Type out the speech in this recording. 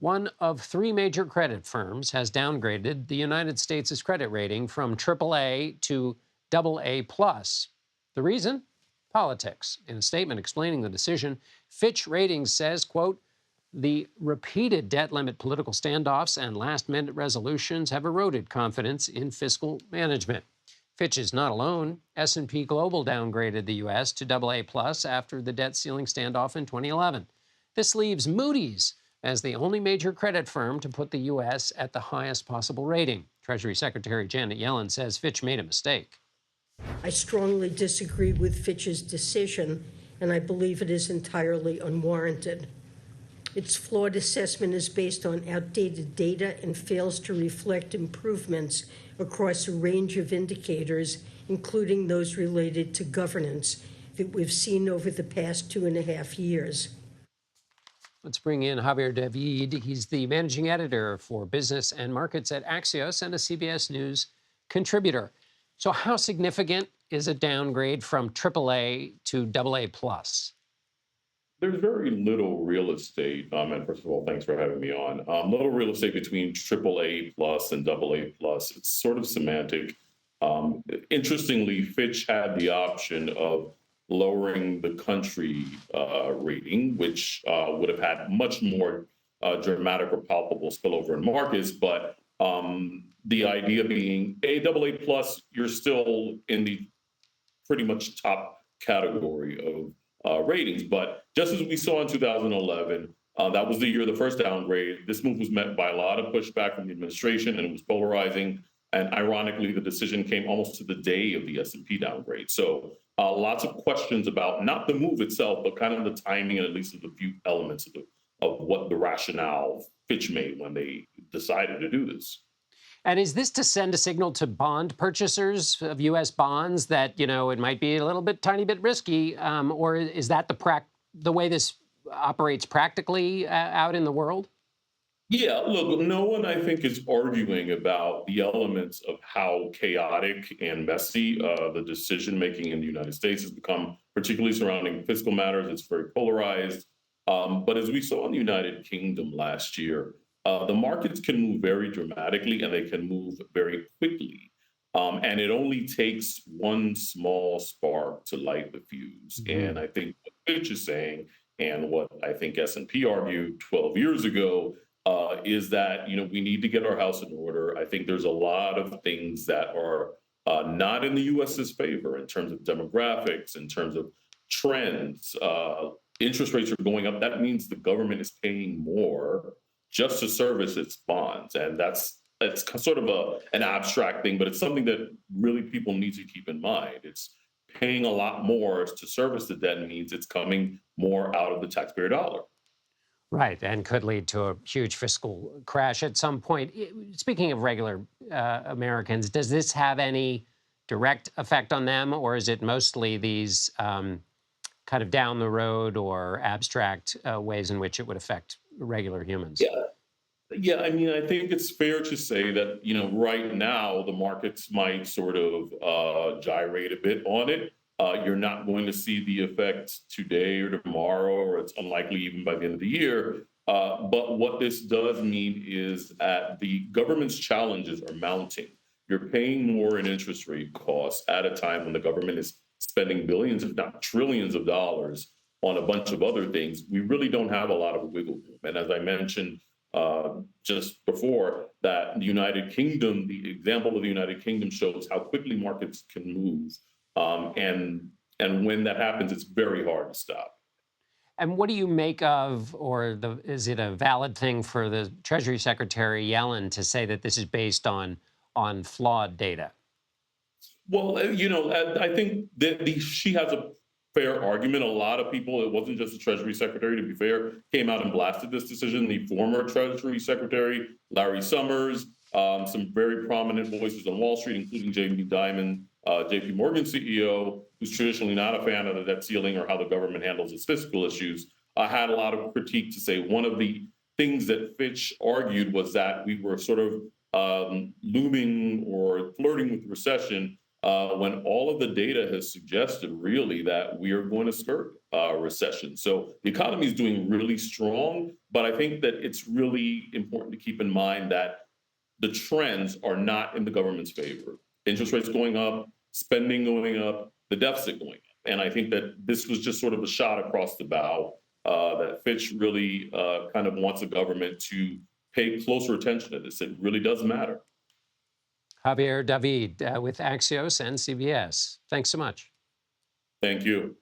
One of three major credit firms has downgraded the United States' credit rating from AAA to AA+. The reason? Politics. In a statement explaining the decision, Fitch Ratings says, quote, the repeated debt limit political standoffs and last-minute resolutions have eroded confidence in fiscal management. Fitch is not alone. S&P Global downgraded the U.S. to AA+ after the debt ceiling standoff in 2011. This leaves Moody's as the only major credit firm to put the U.S. at the highest possible rating. Treasury Secretary Janet Yellen says Fitch made a mistake. I strongly disagree with Fitch's decision, and I believe it is entirely unwarranted. Its flawed assessment is based on outdated data and fails to reflect improvements across a range of indicators, including those related to governance, that we've seen over the past 2.5 years. Let's bring in Javier David. He's the managing editor for business and markets at Axios and a CBS News contributor. So how significant is a downgrade from AAA to AA+? There's very little real estate, and first of all, thanks for having me on. Little real estate between AAA plus and AA plus. It's sort of semantic. Interestingly, Fitch had the option of lowering the country rating, which would have had much more dramatic or palpable spillover in markets. But the idea being AA plus, you're still in the pretty much top category of ratings. But just as we saw in 2011, that was the year of the first downgrade. This move was met by a lot of pushback from the administration, and it was polarizing. And ironically, the decision came almost to the day of the S&P downgrade. So lots of questions about not the move itself, but kind of the timing and at least of the few elements of what the rationale Fitch made when they decided to do this. And is this to send a signal to bond purchasers of U.S. bonds that, it might be a little bit, tiny bit risky, or is that the way this operates practically out in the world? Yeah, look, no one, I think, is arguing about the elements of how chaotic and messy the decision-making in the United States has become, particularly surrounding fiscal matters. It's very polarized. But as we saw in the United Kingdom last year, the markets can move very dramatically and they can move very quickly. And it only takes one small spark to light the fuse. Mm-hmm. And I think what Fitch is saying, and what I think S&P argued 12 years ago, is that we need to get our house in order. I think there's a lot of things that are not in the U.S.'s favor in terms of demographics, in terms of trends. Interest rates are going up. That means the government is paying more just to service its bonds, and that's sort of an abstract thing, but it's something that really people need to keep in mind. It's paying a lot more to service the debt means it's coming more out of the taxpayer dollar. Right, and could lead to a huge fiscal crash at some point. Speaking of regular Americans, does this have any direct effect on them, or is it mostly these kind of down the road or abstract ways in which it would affect regular humans? Yeah. I mean, I think it's fair to say that, right now the markets might sort of gyrate a bit on it. You're not going to see the effect today or tomorrow, or it's unlikely even by the end of the year. But what this does mean is that the government's challenges are mounting. You're paying more in interest rate costs at a time when the government is spending billions, if not trillions of dollars on a bunch of other things. We really don't have a lot of wiggle room. And as I mentioned just before, that the United Kingdom, the example of the United Kingdom shows how quickly markets can move. And when that happens, it's very hard to stop. And what do you make of, or is it a valid thing for the Treasury Secretary Yellen to say that this is based on flawed data? Well, I think that she has a fair argument. A lot of people, it wasn't just the Treasury Secretary, to be fair, came out and blasted this decision. The former Treasury Secretary, Larry Summers, some very prominent voices on Wall Street, including Jamie Dimon, JP Morgan CEO, who's traditionally not a fan of the debt ceiling or how the government handles its fiscal issues, had a lot of critique to say. One of the things that Fitch argued was that we were sort of looming or flirting with recession when all of the data has suggested really that we are going to skirt a recession. So the economy is doing really strong, but I think that it's really important to keep in mind that the trends are not in the government's favor. Interest rates going up, spending going up, the deficit going up. And I think that this was just sort of a shot across the bow that Fitch really kind of wants the government to pay closer attention to this. It really does matter. Javier David with Axios and CBS. Thanks so much. Thank you.